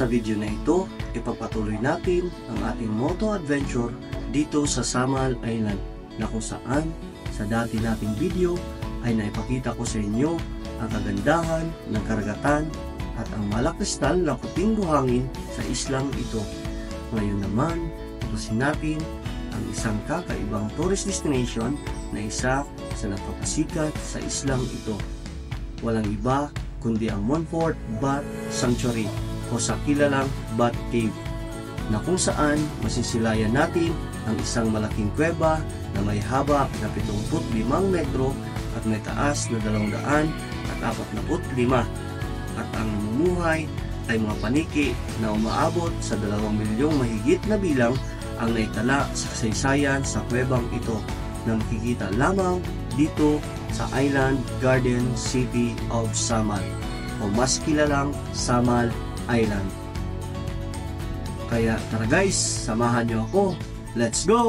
Sa video na ito, ipapatuloy natin ang ating moto adventure dito sa Samal Island na kung saan sa dati nating video ay naipakita ko sa inyo ang kagandahan ng karagatan at ang malakristal na puting buhangin sa islang ito. Ngayon naman, tutusin natin ang isang kakaibang tourist destination na isa sa napapasikat sa islang ito. Walang iba kundi ang Montfort Bat Sanctuary o sa kilalang Bat Cave, na kung saan masisilayan natin ang isang malaking kuweba na may haba na 75 metro at may taas na 245 at ang namumuhay ay mga paniki na umaabot sa 2 milyong mahigit na bilang ang naitala sa kasaysayan sa kuwebang ito na makikita lamang dito sa Island Garden City of Samal o mas kilalang Samal Island. Kaya tara guys, samahan niyo ako. Let's go!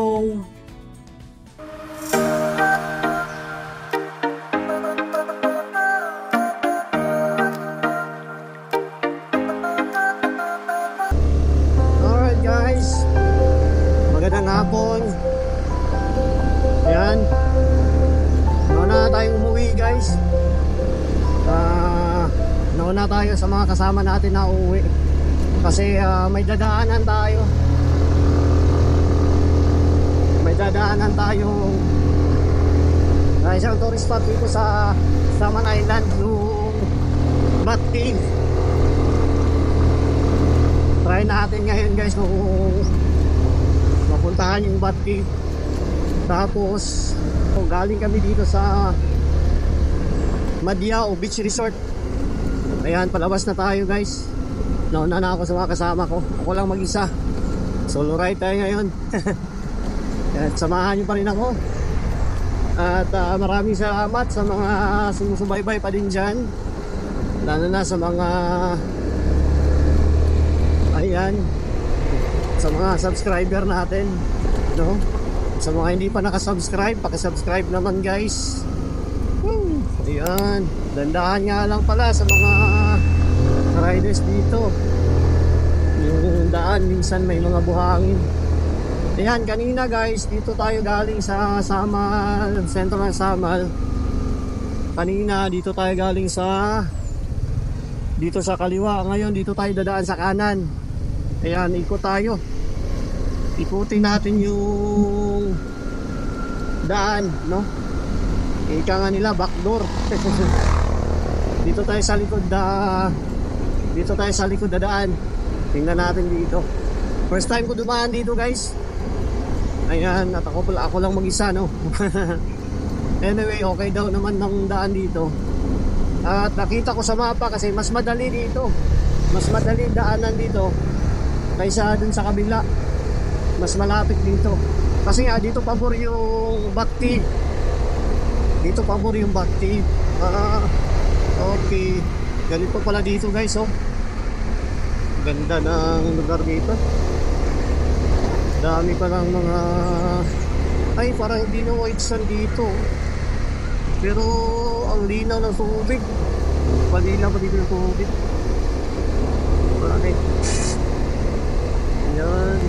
Alright guys, magandang hapon. Yan, nauna tayong umuwi guys. Nauna tayo sa mga kasama natin na uuwi kasi may dadaanan tayo. May dadaanan tayo na isang tourist spot dito sa Samal Island, yung Bat Cave. Try natin ngayon guys kung mapuntahan yung Bat Cave. Tapos galing kami dito sa Madiao Beach Resort. Ayan, palabas na tayo guys. Nauna na ako sa mga kasama ko. Ako lang mag-isa. Solo ride tayo ngayon. At samahan nyo pa rin ako. At maraming salamat sa mga sumusubaybay pa din dyan. Lalo na sa mga ayan, sa mga subscriber natin, no? Sa mga hindi pa nakasubscribe, pakisubscribe naman guys. Ayan, dandahan nga lang pala sa mga riders dito. Yung daan minsan may mga buhangin. Ayan, kanina guys, dito tayo galing sa Samal, sentro ng Samal. Kanina dito tayo galing dito sa kaliwa. Ngayon dito tayo dadaan sa kanan. Ayan, ikot tayo. Ikutin natin yung daan, no? Ika nga nila backdoor. Dito tayo sa likod dadaan. Tingnan natin dito. First time ko dumaan dito guys. Ayan, at ako lang mag-isa, no? Anyway, okay daw naman ng daan dito. At nakita ko sa mapa kasi mas madali dito. Mas madali daanan dito kaysa dun sa kabila. Mas malapit dito. Kasi nga dito pabor yung Bat Cave. Dito pabor yung Bat Cave. Okay. Ganito pala dito guys, oh. Ganda ng lugar dito. Dami pa lang mga ay parang hindi na white sand dito. Pero ang linaw ng tubig. Palinaw pa dito ng tubig. Bakit? Yan.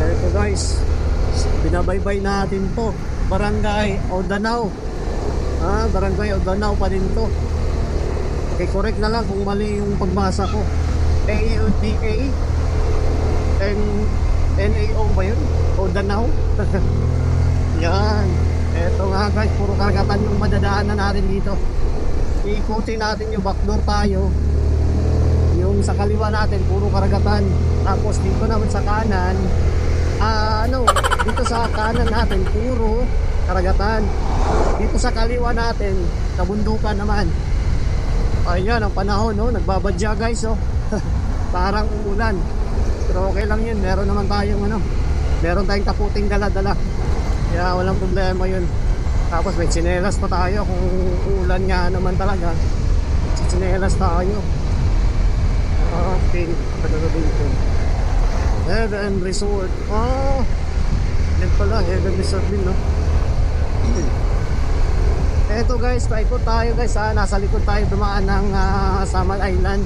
Ganito guys. Binabaybay natin to. Barangay Odanao. Barangay Odanao pa din to. Okay, correct na lang kung mali yung pagbasa ko. A-U-D-A N-A-O ba yun? Odanao. Yan. Eto nga guys, puro karagatan yung madadaanan natin dito. Iikutin natin yung backdoor tayo. Yung sa kaliwa natin, puro karagatan. Tapos dito naman sa kanan, dito sa kanan natin, puro karagatan. Dito sa kaliwa natin, kabundukan naman. Ayan ang panahon, no? Nagbabadya guys, oh. Parang umulan. Pero okay lang yun, meron naman tayong meron tayong kaputing dala-dala. Kaya walang problema yun. Tapos may tsinelas pa tayo kung ulan nga naman talaga. Tsinelas tayo. Okay, dito. Heaven Resort. Yan pala, Heaven Resort din, no? Eto guys, paikot tayo guys, nasa likod tayo dumaan ng Samal Island.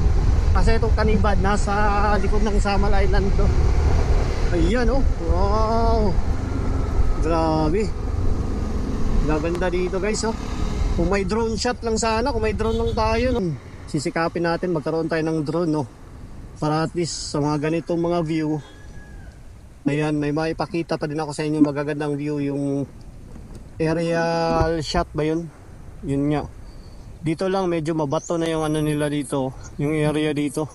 Kasi itong Kanibad nasa likod ng Samal Island to. Ayan oh. Wow. Grabe. Gaganda dito guys oh. Kung may drone shot lang sana, kung may drone lang tayo no. Sisikapin natin magkaroon tayo ng drone no. Para at least sa mga ganitong mga view. Ayan, may maipakita pa din ako sa inyo magagandang view, yung aerial shot ba yun? Yun nga. Dito lang medyo mabato na yung ano nila dito, yung area dito.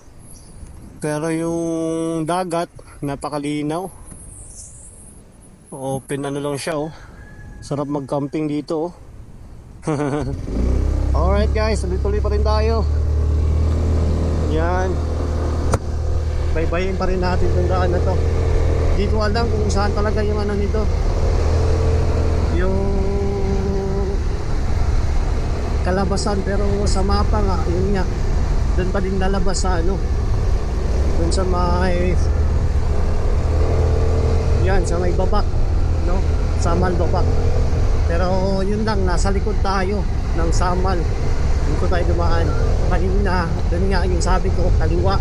Pero yung dagat, napakalinaw. Open ano lang siya oh. Sarap mag-camping dito oh. Alright guys, tuloy-tuloy pa rin tayo. Yan. Baybayin pa rin natin itong daan na to. Dito alam kung saan talaga yung ano nito, yung kalabasan. Pero sa mapa nga, yun nga, doon pa din lalabas sa ano, doon sa may, yan, sa may babak no? Samal babak. Pero yun lang, nasa likod tayo ng Samal. Dito tayo dumaan kanina. Doon nga yung sabi ko, kaliwa.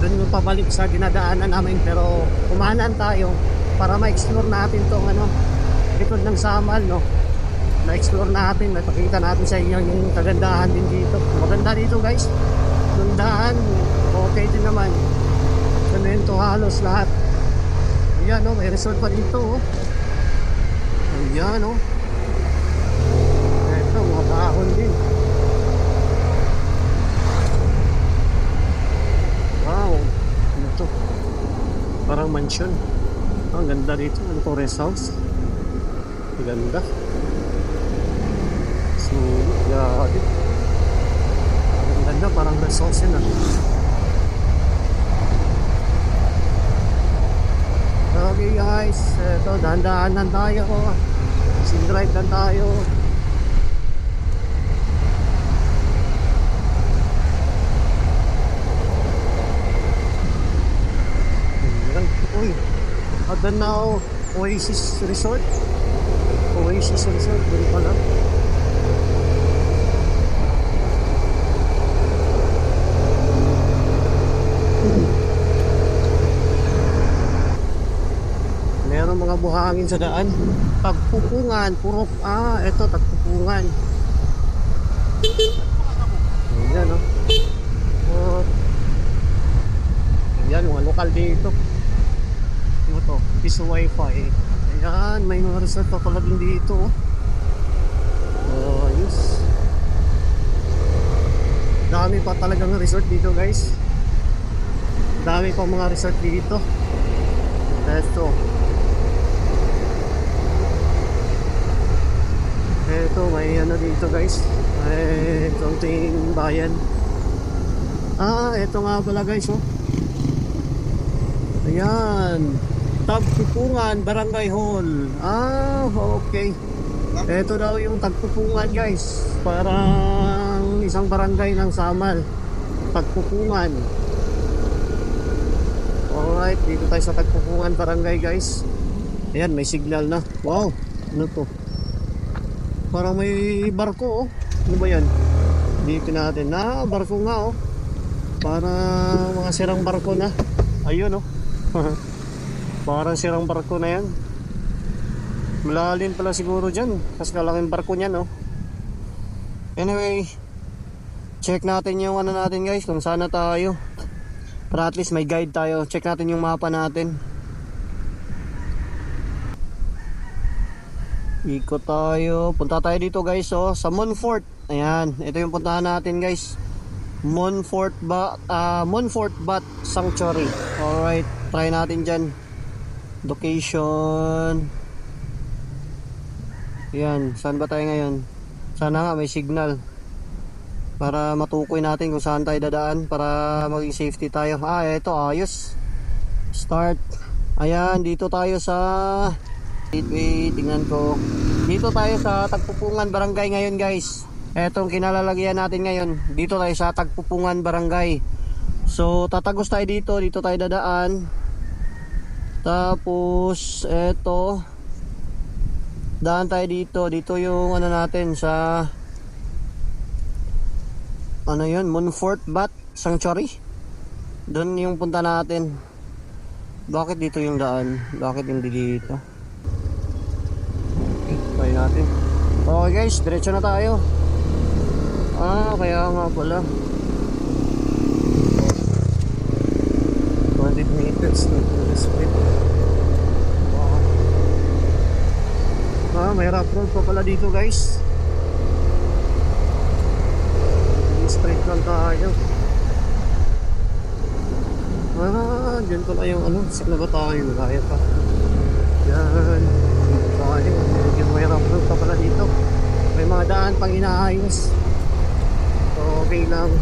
Doon yung pabalik sa dinadaanan namin. Pero kumanan tayo para ma-explore natin tong ano, likod ng Samal no. Na-explore natin, napakita natin sa inyo yung kagandahan din dito. Maganda dito guys. Yung daan, okay din naman. Semento halos lahat. Ayan no, may resort pa dito oh. Ayan no. Ito, mga kaahon din. Wow, ano to? Parang mansion. Ang ganda dito. Ano to, rest house? Ang ganda. So, grabe. Ang ganda, parang rest house yun ah. Okay guys, ito, dahan-dahanan tayo. Sing drive lang tayo. Uy, Adanao Oasis Resort. Oasis Resort, doon pala. Meron mga buhangin sa daan. Tagpupungan, purok. Ito, Tagpupungan. Ayan o. Ayan, mga lokal dito. Ito, piso wifi. Ayan, may mga resort pa pala din dito. Ayos. Dami pa talagang resort dito guys. Dami pa mga resort dito. Ito. Ito, may ano dito guys. May konting bayan. Ito nga pala guys oh. Ayan, Tagpupungan Barangay Hall. Okay. Ito daw yung Tagpupungan guys. Parang isang barangay ng Samal. Tagpupungan. Alright, dito tayo sa Tagpupungan Barangay guys. Ayan, may signal na. Wow, ano to? Parang may barko oh. Ano ba yan? Dito natin. Barko nga oh. Parang mga sirang barko na. Ayun oh. Parang sirang barko na yan. Malalim pala siguro dyan. Kasi kalaking barko niyan no. Anyway, check natin yung ano natin guys, kung saan na tayo. Para at least may guide tayo. Check natin yung mapa natin. Ikot tayo. Punta tayo dito guys oh, sa Monfort. Ayan, ito yung puntahan natin guys. Monfort Bat Sanctuary. Alright, try natin dyan. Location. Yan, saan ba tayo ngayon? Sana nga may signal para matukoy natin kung saan tayo dadaan para maging safety tayo. Eto, ayos. Start. Ayan, dito tayo sa wait, tingnan ko. Dito tayo sa Tagpupungan Barangay ngayon guys. Etong kinalalagyan natin ngayon. Dito tayo sa Tagpupungan Barangay. So tatagos tayo dito. Dito tayo dadaan. Tapos eto, daan tayo dito. Dito yung ano natin sa ano yun, Monfort Bat Sanctuary. Doon yung punta natin. Bakit dito yung daan? Bakit hindi dito? Try natin. Okay guys, diretso na tayo. Kaya nga pala 20 meters to the split. May rough road pa pala dito guys. Straight lang tayo. Dyan pala yung ano, saan na ba tayo? Kaya pa. Yan. Dito tayo. Medyo may rough road pa pala dito. May mga daan pang inaayos. So, okay lang.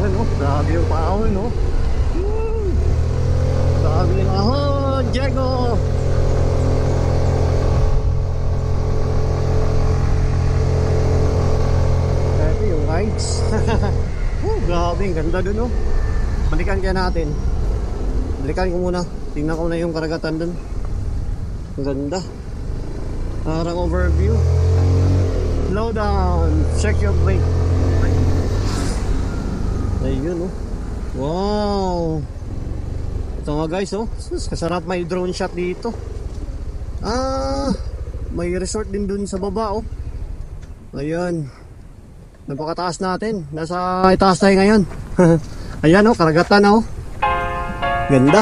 Ano, grabe yung paahon, no? Grabe yung ahon, Diego! Ito yung rides. Grabe, ang ganda dun, no? Balikan kaya natin. Balikan ko muna. Tingnan ko na yung karagatan dun. Ang ganda. Parang overview. Slow down. Check your brake. Ayun, oh. Wow. Ito nga guys, oh. Kasarap may drone shot dito. May resort din dun sa baba, oh. Ayan. Napakataas natin. Nasa itaas tayo ngayon. Ayan, oh. Karagatan, oh. Ganda.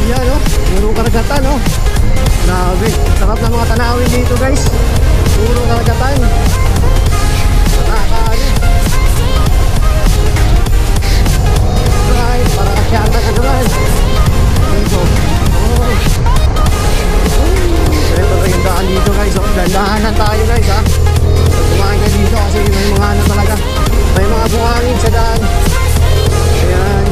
Ayan, oh, puro karagatan, oh. Grabe, sarap ng mga tanawin dito guys. Puro karagatan. Nakakaano. Right, para kasyata ka naman. Dito. Oh. Ito na yung daan dito guys, oh. Dandahanan tayo guys, ha. Kumain ka dito kasi may mga ano talaga. May mga buhangin sa daan. Ayan.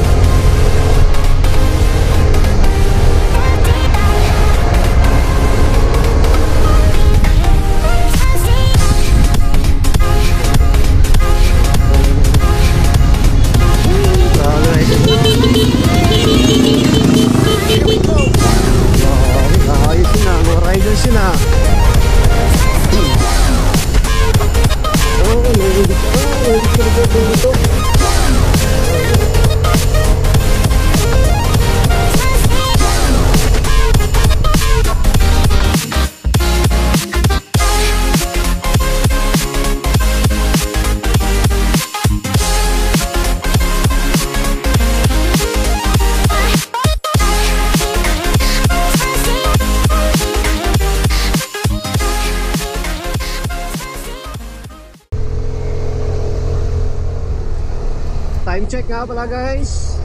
Time check nga pala guys.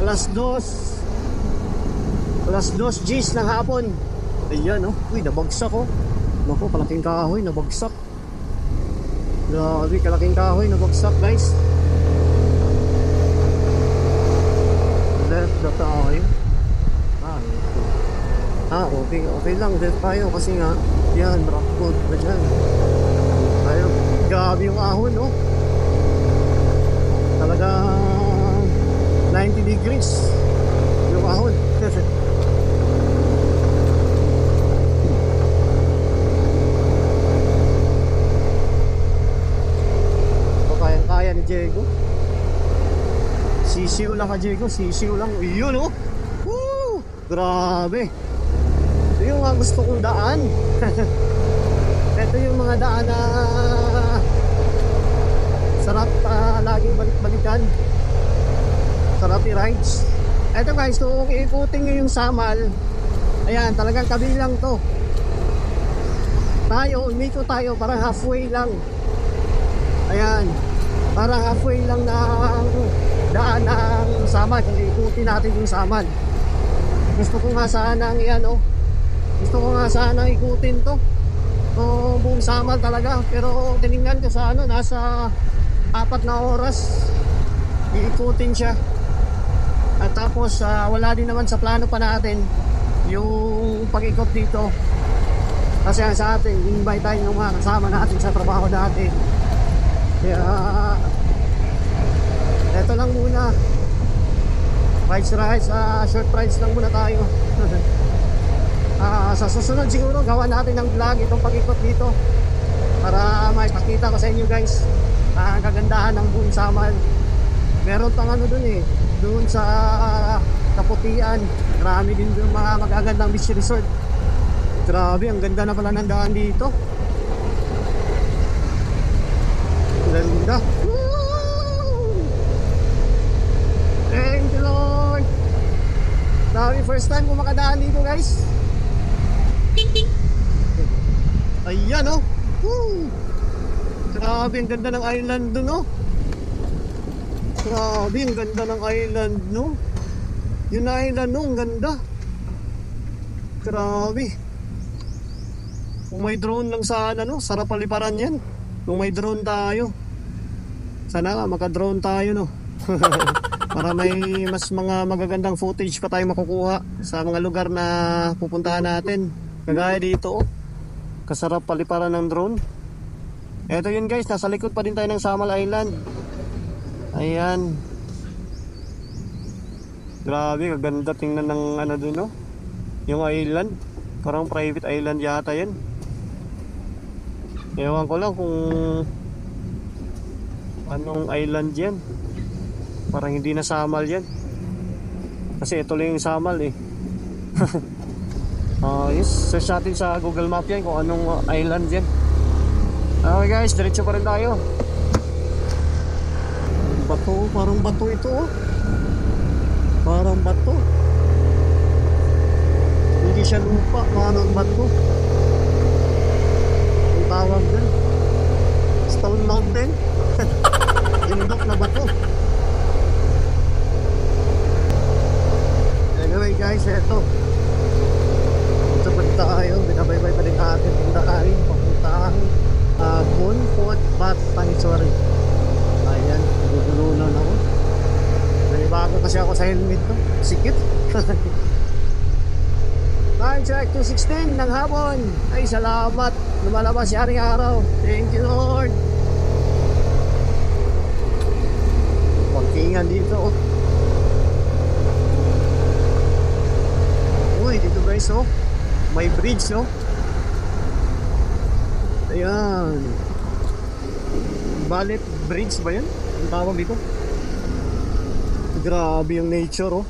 Alas 2 Gs ng hapon. Ayan, oh. Uy, nabagsak, oh. Naku, kalaking kahoy, nabagsak. Grabe, kalaking kahoy, nabagsak guys. Left na tayo. Okay lang, left tayo kasi nga yan, rock road na dyan. Tayo, grabe yung ahon, oh. Talagang 90 degrees yung ahon. Kayang-kaya ni Diego. Sisiw lang ka, Diego. Sisiw lang. Yun, oh. Woo! Grabe. Ito yung mga gusto kong daan. Ito yung mga daan na sarap laging balik-balikan. Sarap i-rides. Eto guys, kung ikutin nyo yung Samal, ayan, talagang kabilang to. Tayo, umiko tayo, parang halfway lang. Ayan, parang halfway lang ng daan ng Samal. Kung ikutin natin yung Samal, gusto ko nga sanang yan, oh. Gusto ko nga sanang ikutin to. o buong Samal talaga. Pero tiningnan ko sa ano, nasa 4 na oras iikutin siya. At tapos wala din naman sa plano pa natin yung pag-ikot dito. Kasi sa atin, invite tayo ng mga kasama natin sa trabaho dati. Kaya eto lang muna, rides, short rides lang muna tayo. Sa susunod siguro gawa natin ng vlog itong pag-ikot dito para maipakita ko sa inyo guys ang kagandahan ng buong Samal. Meron pang ano dun dun sa Kaputian, marami din dun mga magagandang beach resort. Grabe, ang ganda na pala ng daan dito. Ganda. Thank you Lord. Grabe, first time ko makadaan dito guys. Ayan oh. Woo! Grabe, ang ganda ng island dun oh. Grabe, ang ganda ng island no. Yung island no, ang ganda. Grabe. Kung may drone lang sana no, sarap paliparan yan. Kung may drone tayo. Sana nga maka-drone tayo no. Para may mas mga magagandang footage pa tayo makukuha sa mga lugar na pupuntahan natin. Kagaya dito oh. Kasarap paliparan ng drone. Eto yun guys, nasa likod pa din tayo ng Samal Island. Ayan. Grabe, kaganda tingnan ng ano dun no. Yung island, parang private island yata yan. Ewan ko lang kung anong island yan. Parang hindi na Samal yan. Kasi ito lang yung Samal yes, search natin sa Google Map yan kung anong island yan. Okay guys, diretso pa rin tayo. Bato, parang bato ito oh. Parang bato. Hindi siya lupa, parang bato. Ang tawag dun, Stone Mountain. Bundok na bato. Anyway guys, eto dito pa rin tayo, binabaybay pa rin natin yung daanin papuntang Bonfort Batanisori. Ayan, nagugulunan ako. May bago kasi ako sa helmet ko, sikit. Time check, 2:16 ng hapon. Ay salamat, lumalabas si Aring Araw. Thank you Lord. Pagkingan dito uy, dito guys may bridge ayan, Ballet Bridge ba yan? Ang tawag dito. Grabe yung nature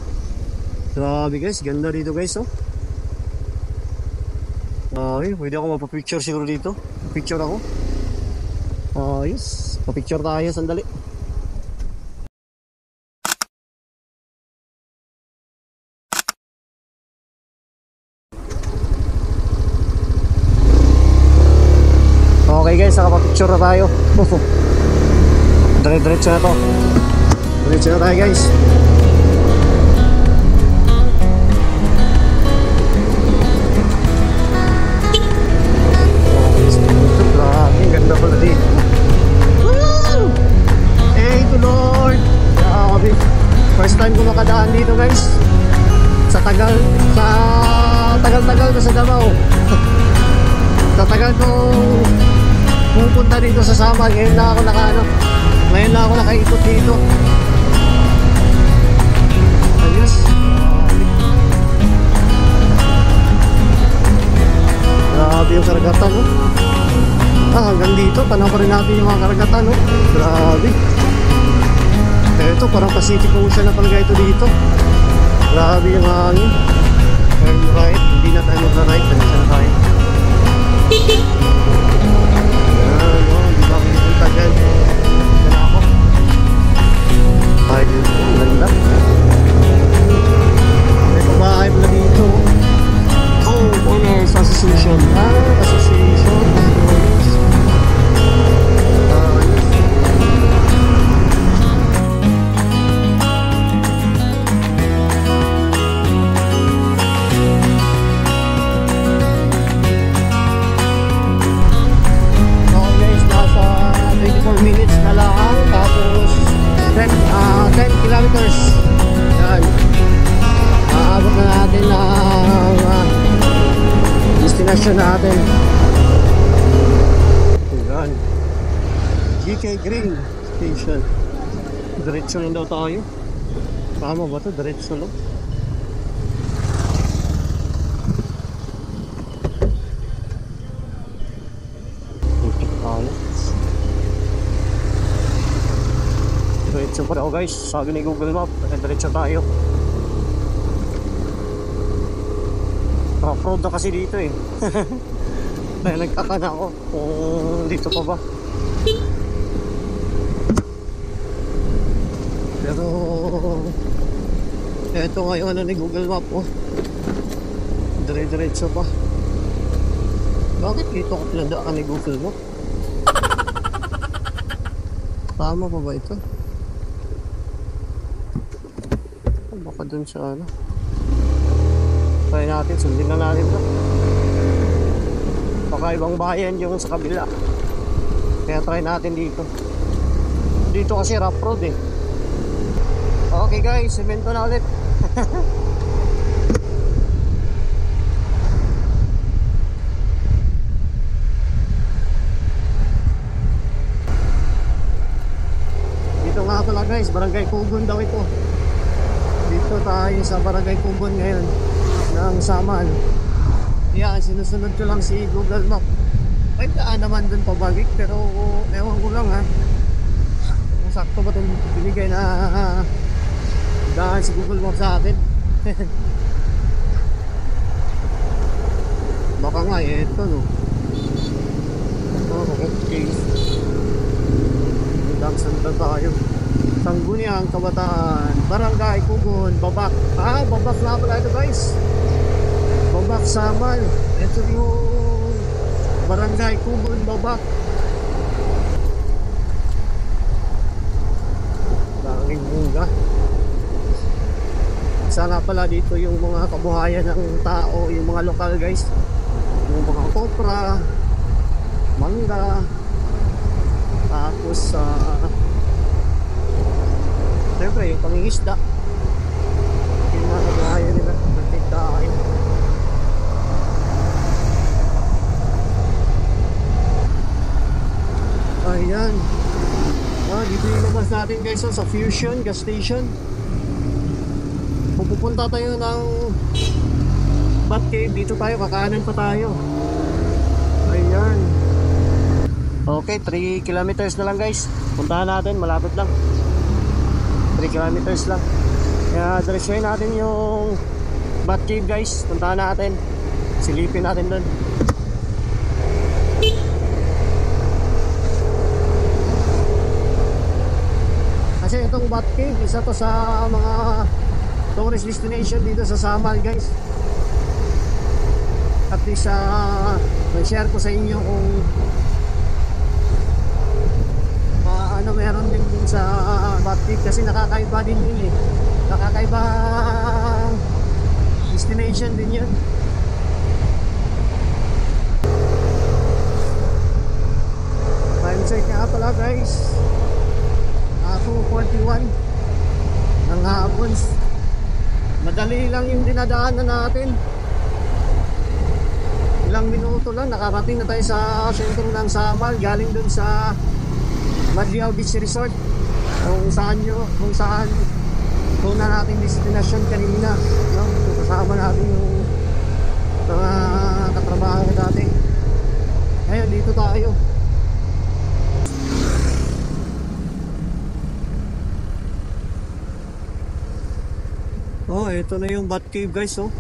grabe guys, ganda dito guys ay, pwede ako mapapicture siguro dito. Picture ako. Yes, papicture tayo sandali. Okay guys, nakapapicture na tayo. Diretso na to. Diretso na tayo guys. Grabe, ganda pala dito. Thank you Lord. Grabe, first time ko makadaan dito guys. Sa tagal ko sa Davao. Sa tagal ko pupunta dito sa Samal, ngayon na ako nakaikot dito. Ayos. Grabe yung karagatan hanggang dito panoorin natin yung mga karagatan grabe. Ito parang Pacific Ocean na talaga ito dito. Grabe yung hangin. Turn right, hindi na tayo mag-right, diretso na tayo. Di ba ang tagal? Gana ako. Ay, ang ganda. May pabahay pala dito. Owners Association. Association. destination natin. Ayan. GK Green Station. Diretso lang daw tayo. Tama ba ito? Diretso lang. Diretso pa daw guys. Sabi ni Google Map. Diretso tayo. Off-road na kasi dito eh. Kaya nagtaka na ako kung dito pa ba. Pero eto ngayon ano ni Google Map oh. Dire-diretso pa. Bakit dito ka pinadaan ni Google Map? Tama pa ba ito? Baka dun sa ano. Try natin, sundin na natin ito. Baka ibang bayan yung sa kabila. Kaya try natin dito. Dito kasi rough road eh. Okay guys, semento na ulit. Dito nga pala guys, Barangay Kugon daw ito. Dito tayo sa Barangay Kugon ngayon ng Samal. Yan, sinusunod ko lang si Google Map. Ay, daan naman dun pabalik, pero ewan ko lang ha. Kung sakto ba itong binigay na daan si Google Map sa atin. Baka nga ito no. Oh, okay. Sanda tayo. Sangguniang Kabataan, Barangay Kugon, Babak. Babak na pala ito guys. Babak Samal. Ito yung Barangay Kugon, Babak. Daming bunga. Sana pala dito yung mga kabuhayan ng tao, yung mga lokal guys. Yung mga kopra, mangga, tapos siyempre yung pangingisda, yung mga kabuhayan nila nagtigdain. Ayan. Dito yung labas natin guys sa Fusion Gas Station. Kung pupunta tayo ng Bat Cave, dito tayo, kakanan pa tayo. Ayan. Okay, 3 kilometers na lang guys. Puntahan natin, malapit lang. 3 kilometers lang. Kaya diretsuhin natin yung Bat Cave guys. Puntahan natin. Silipin natin doon. Kasi itong Bat Cave, isa to sa mga tourist destination dito sa Samal guys. At least share ko sa inyo kung ano meron din sa Bat Cave, kasi nakakaiba din yun eh. Nakakaiba destination din yun. Time check nga pala guys, 2:41 ng hapon. Madali lang yung dinadaanan natin. Ilang minuto lang nakarating na tayo sa sentro ng Samal, galing dun sa Madriao Beach Resort, kung saan na natin destination kanina, no? Kasama natin yung mga katrabaho natin. Ngayon dito tayo. Oh, ito na yung Bat Cave guys, oh.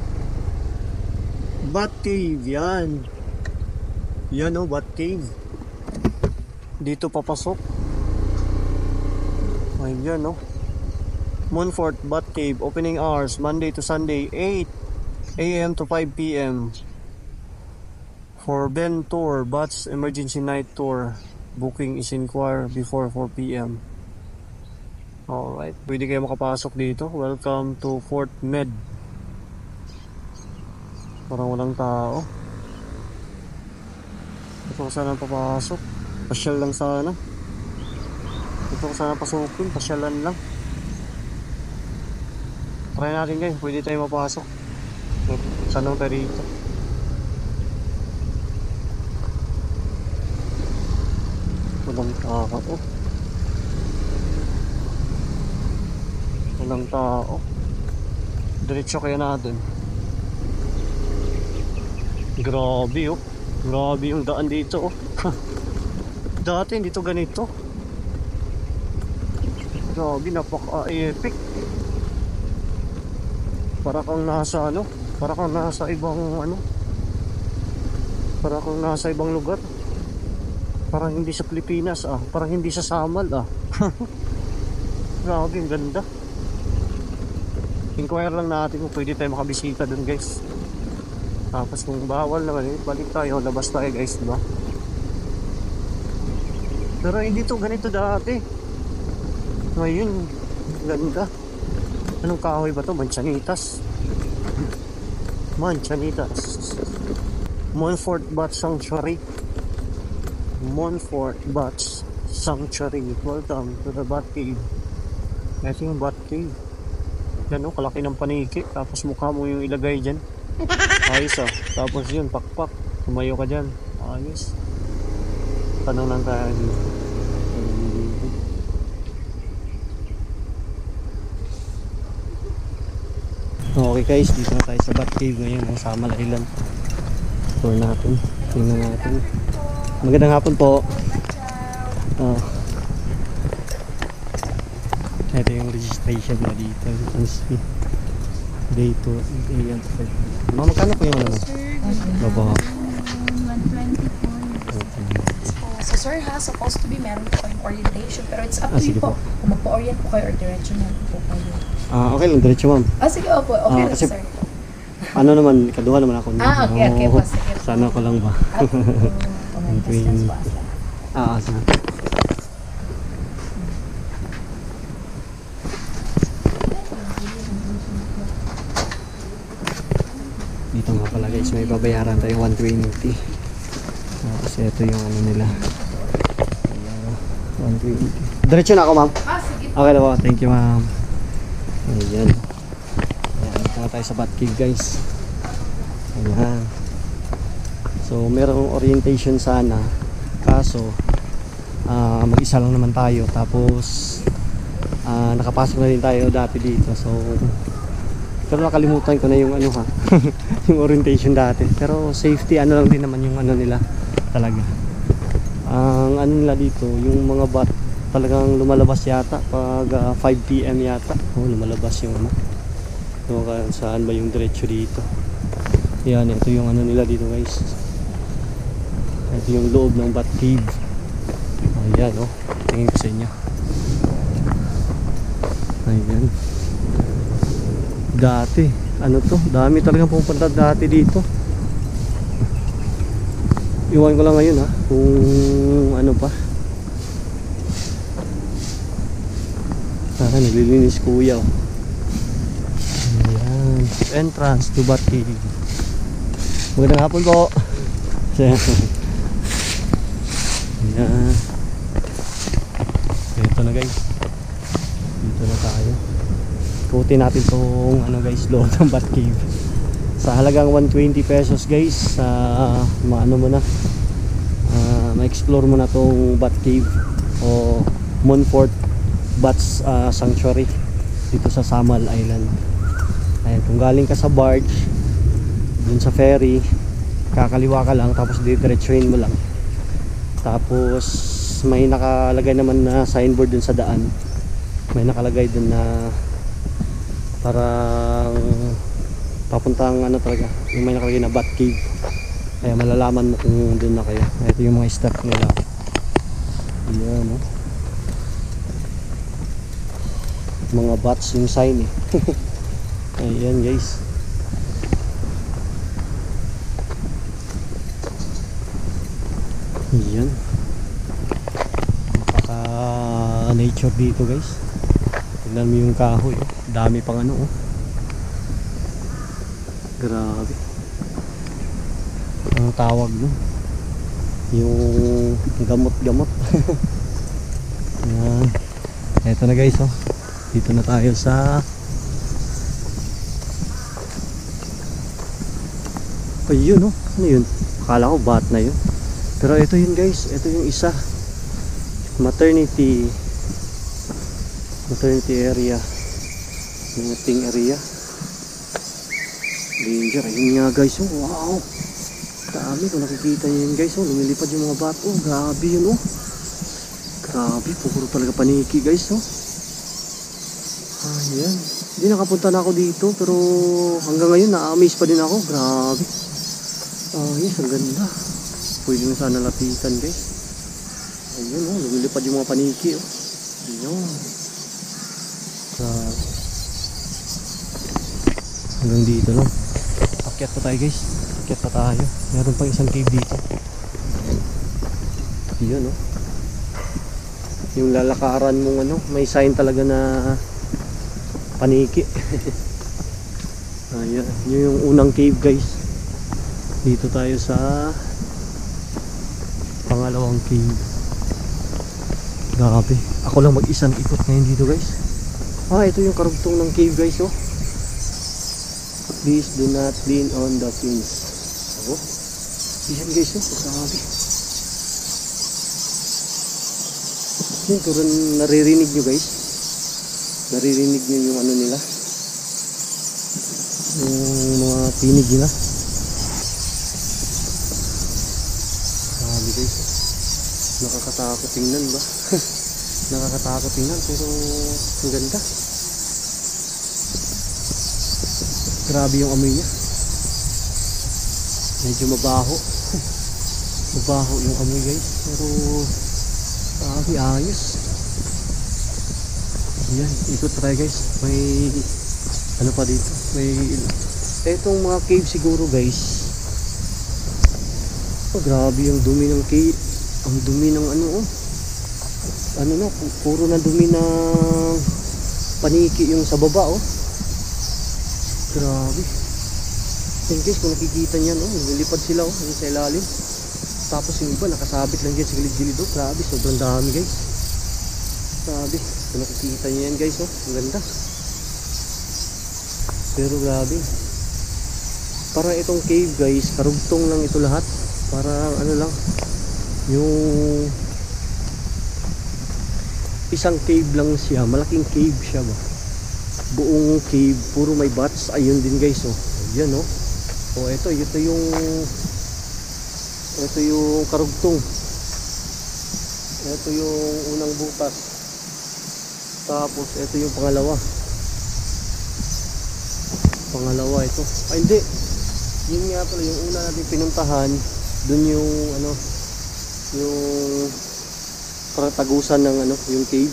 Bat Cave, yan. Yan oh, Bat Cave. Dito papasok. Ayan no. Montfort Bat Cave, opening hours Monday to Sunday 8 AM to 5 PM. For Ben Tour, Bats Emergency Night Tour, booking is inquire before 4 PM. Alright, pwede kayo makapasok dito. Welcome to Fort Med. Parang walang tao. Ito sana papasok. Pasyal lang sana. Ito sana pasukin, pasyalan lang. Try natin guys, pwede tayo mapasok. Sanong tayo rito. Walang tao. Walang tao. Diretso kaya natin. Grabe oh. Grabe yung daan dito oh. Dati hindi to ganito. Grabe, napaka-epic. Para kang nasa ano, para kang nasa ibang ano, para kang nasa ibang lugar. Parang hindi sa Pilipinas ah, parang hindi sa Samal ah. Grabe, ang ganda. Inquire lang natin kung pwede tayo makabisita dun guys. Tapos kung bawal naman, balik tayo, labas tayo guys, diba? Pero hindi to ganito dati. Ngayon, ganda. Anong kahoy ba to? Manchanitas. Manchanitas. Montfort Bat Sanctuary. Montfort Bat Sanctuary. Welcome to the Bat Cave. Ito yung Bat Cave. Yan o, kalaki ng paniki. Tapos mukha mo yung ilagay dyan. Ayos ah. Tapos yun, pakpak. Tumayo ka dyan. Ayos. Tanong lang tayo dito. Okay guys, dito na tayo sa Bat Cave ngayon ng Samal Island. Tour natin. Tingnan natin. Magandang hapon po. Ito yung registration na dito. Day 2. Ayan. Magkano po yung ano? Baba. 120 po. So sir ha, supposed to be meron po kayong orientation, pero it's up to you po. Kung magpa-orient po kayo or diretso na po kayo. Okay lang, diretso ma'am. Sige, opo. Okay lang kasi, sir. Ano naman, kaduha naman ako. Okay po. Sige po. Sana ko lang ba? Distance po. Sige. Dito nga pala guys, may babayaran tayo 120. Tapos ito yung ano nila. 120. Diretso na ako ma'am. Sige po. Okay na po, thank you ma'am. Ayan. Ayan, dito na tayo sa Bat Cave guys. Ayan. So merong orientation sana. Kaso mag-isa lang naman tayo. Tapos nakapasok na rin tayo dati dito. So pero nakalimutan ko na yung ano ha. Yung orientation dati. Pero safety ano lang din naman yung ano nila talaga. Ang ano nila dito, yung mga bat talagang lumalabas yata pag 5 PM yata. Lumalabas yung ano. So saan ba yung diretso dito? Yan, ito yung ano nila dito guys. Ito yung loob ng Bat Cave. Ayan oh, tingin ko sa inyo. Ayan. Dati, ano to? Dami talagang pupunta dati dito. Iwan ko lang ngayon ha, kung ano pa. Nililinis kuya oh. Ayan, entrance to Bat Cave. Magandang hapon po. Ayan. Ito na guys. Dito na tayo. Ikutin natin tong ano guys, loob ng Bat Cave. Sa halagang 120 pesos guys, maano mo na, ma-explore mo na tong Bat Cave o Montfort Bat Sanctuary dito sa Samal Island. Ayan, kung galing ka sa barge dun sa ferry, kakaliwa ka lang tapos didiretsuhin mo lang. Tapos may nakalagay naman na signboard dun sa daan. May nakalagay dun na parang papuntang ano talaga, yung may nakalagay na Bat Cave. Kaya malalaman mo kung dun na kayo. Ito yung mga step nila. Ayan no? Mga bats yung sign eh. Ayan guys. Ayan. Napaka nature dito guys. Tignan mo yung kahoy. Dami pang ano oh. Grabe. Ang tawag no? Yung gamot-gamot. Ayan. Eto na guys oh. Dito na tayo sa ayun oh. Ano yun? Akala ko bat na yun. Pero ito yun guys. Ito yung isa. maternity area, meeting area. Danger. Ayun nga guys, oh, wow, dami. Kung nakikita nyo yun guys, oh, lumilipad yung mga bato. Oh, grabe yun, oh, grabe, puro talaga paniki guys, oh. Ayan, hindi nakapunta na ako dito, pero hanggang ngayon na-amaze pa din ako. Grabe. Yes, ang ganda. Pwede na sana lapitan guys. Ayun, oh, lumilipad yung mga paniki, oh. Ayun. Grabe. Hanggang dito lang. Akyat pa tayo guys. Akyat pa tayo. Meron pang isang cave dito. Yun, oh. Yung lalakaran mong ano, may sign talaga na paniki. Ayan. Yun yung unang cave guys. Dito tayo sa pangalawang cave. Grabe. Ako lang mag-isang ikot ngayon dito guys. Ito yung karugtong ng cave guys, oh. Please do not lean on the pins. Oh. Yan guys, oh. Grabe. Yan, kung naririnig nyo guys. Naririnig nyo yung ano nila. Yung mga pinig nila. Grabe guys, oh. Nakakatakot tingnan ba? Nakakatakot tingnan, pero ang ganda. Grabe yung amoy niya. Medyo mabaho. Mabaho yung amoy guys, pero ayos. Ayan, ikot tayo guys. May ano pa dito, may etong mga cave siguro guys. Grabe yung dumi ng cave. Ang dumi ng ano, oh. Ano na, puro na dumi ng paniki yung sa baba, oh. Grabe. Yan guys, kung nakikita niyan, oh, nilipad sila, oh, yung sa ilalim. Tapos yung iba nakasabit lang dyan sa gilid-gilid, oh. Grabe, sobrang dami guys. Grabe, kung nakikita niyo yan guys, oh, ang ganda. Pero grabe. Parang itong cave guys, karugtong lang ito lahat. Parang ano lang, yung isang cave lang siya, malaking cave siya ba. Buong cave, puro may bats. Ayun din guys, oh. Ayan, oh. Oh, ito yung karugtong. Ito yung unang butas. Tapos ito yung pangalawa. Pangalawa ito. Ay hindi. Yun nga pala yung una natin pinuntahan. Doon yung ano, yung tagusan ng ano, yung cave.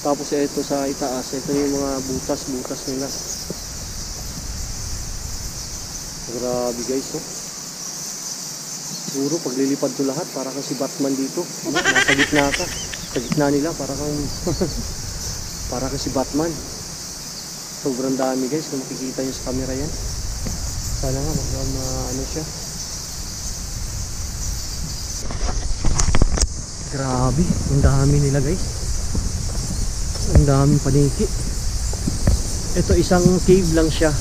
Tapos ito sa itaas, ito yung mga butas-butas nila. Grabe guys, oh. Puro paglilipad to lahat, para kang si Batman dito. Nasa gitna ka. Sa gitna nila, para kang para kang si Batman. Sobrang dami guys, kung makikita nyo sa camera yan. Sana nga, ano siya. Grabe, ang dami nila guys. Ang daming paniki. Ito isang cave lang siya.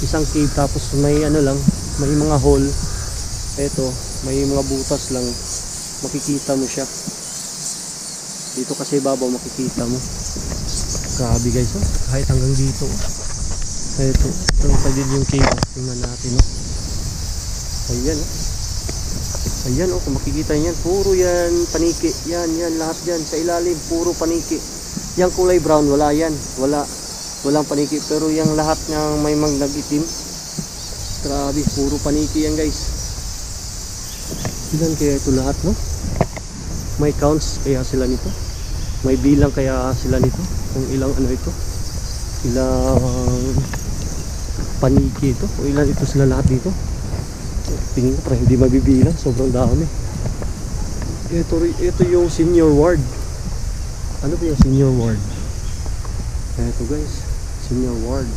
Isang cave, tapos may ano lang, may mga hole. Ito, may mga butas lang. Makikita mo siya. Dito kasi babaw makikita mo. Grabe guys, oh. Kahit hanggang dito, oh. Ito pa din yung cave. Tingnan natin, oh. Ayan, oh. Ayan, oh, kung makikita niyan, puro yan paniki. Yan, lahat yan sa ilalim, puro paniki. Yang kulay brown, wala yan. Walang paniki. Pero yung lahat ng may nag-itim, grabe, puro paniki yan guys. Ilan kaya ito lahat, no? May counts kaya sila nito? May bilang kaya sila nito? Kung ilang ano ito? Ilang paniki ito? O ilan ito sila lahat dito? Tingin ko parang hindi mabibilang, sobrang dami. Ito yung senior ward. Ano ba yung senior ward? Ito guys, senior ward.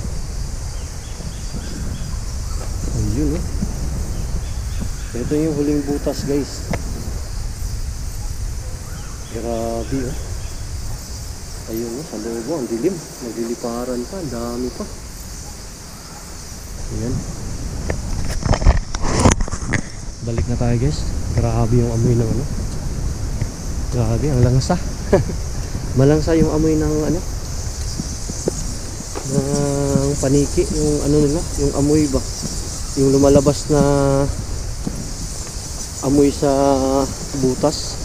Ayun, oh. Ito yung huling butas guys. Grabe, oh. Ayun, oh, sa loob, ang dilim. Nagliliparan pa, ang dami pa. Ayan. Balik na tayo guys. Grabe yung amoy ng ano. Grabe, ang langsa. Malangsa yung amoy ng ano, ng paniki, yung ano nila, yung amoy ba, yung lumalabas na amoy sa butas.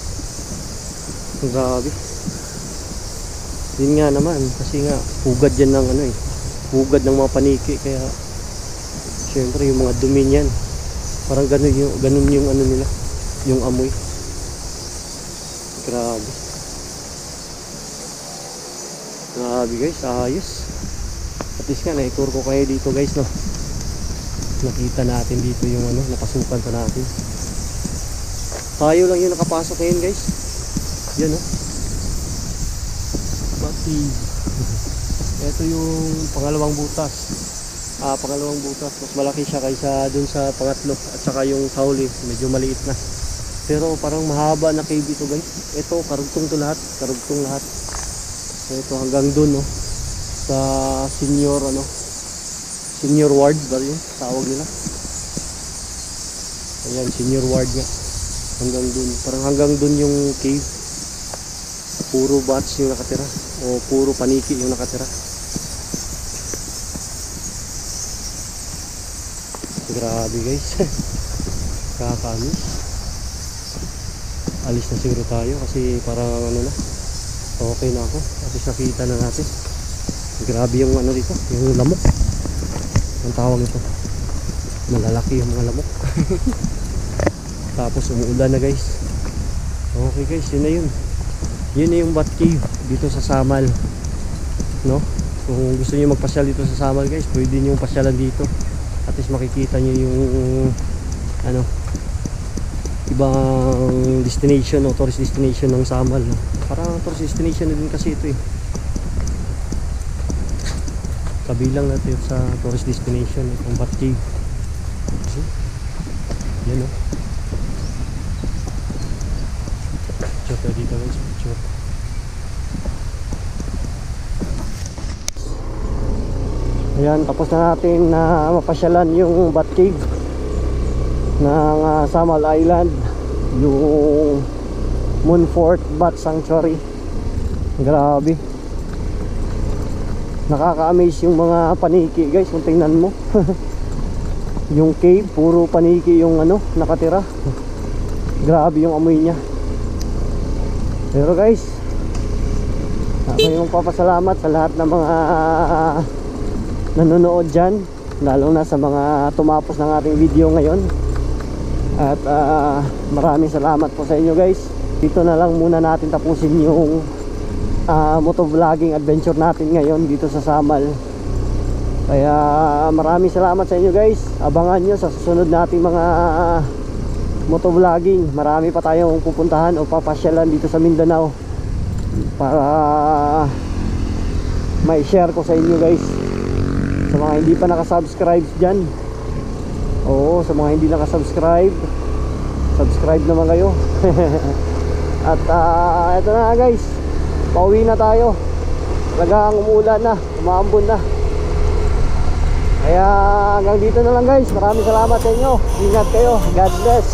Grabe. Yun nga naman, kasi nga hugad yan ng ano eh, hugad ng mga paniki, kaya syempre yung mga dumi niyan parang ganun yung ano nila, yung amoy. Grabe. Grabe guys, ayos. At least nga na-tour ko kayo dito guys, no. Nakita natin dito yung ano, napasukan pa natin. Tayo lang yung nakapasok ngayon guys. Yan, no. Pati. Ito yung pangalawang butas. Pangalawang butas, mas malaki siya kaysa dun sa pangatlo. At saka yung Sauli, medyo maliit na. Pero parang mahaba na cave ito guys. Ito, karugtong to lahat. Karugtong lahat. Ito hanggang dun, no. Sa senior, ano. Senior ward ba yun? Tawag nila. Ayan, senior ward nga. Hanggang dun. Parang hanggang dun yung cave. Puro bats yung nakatira. O puro paniki yung nakatira. Grabe guys. Kakaamis. Alis na siguro tayo kasi parang ano na, okay na ako. At least nakita na natin. Grabe yung ano dito, yung lamok. Ang tawag ito, malalaki yung mga lamok. Tapos umuulan na guys. Okay guys, yun na yun. Yun na yung Bat Cave dito sa Samal, no? Kung gusto niyo magpasyal dito sa Samal guys, pwede niyo pasyalan dito. At least makikita niyo yung ano, ibang destination o tourist destination ng Samal, no? Parang tourist destination na din kasi ito eh. Kabilang natin sa tourist destination itong Bat Cave. Yan, no? Picture dito guys, picture. Ayan, tapos na natin na mapasyalan yung Bat Cave ng Samal Island, yung Moonfort Bat Sanctuary. Grabe, nakaka-amaze yung mga paniki guys kung tingnan mo. Yung cave, puro paniki yung ano, nakatira. Grabe yung amoy niya. Pero guys, ako yung magpapasalamat sa lahat ng mga nanonood dyan, lalo na sa mga tumapos ng ating video ngayon. At maraming salamat po sa inyo guys. Dito na lang muna natin tapusin yung motovlogging adventure natin ngayon dito sa Samal. Kaya maraming salamat sa inyo guys. Abangan nyo sa susunod nating mga motovlogging. Marami pa tayong pupuntahan o papasyalan dito sa Mindanao para may share ko sa inyo guys. Sa mga hindi pa nakasubscribe dyan, oo, sa mga hindi nakasubscribe, subscribe naman kayo. At ito na guys, pauwi na tayo. Talagang umuulan na, umaambon na. Kaya hanggang dito na lang guys. Maraming salamat sa inyo. Ingat kayo. God bless.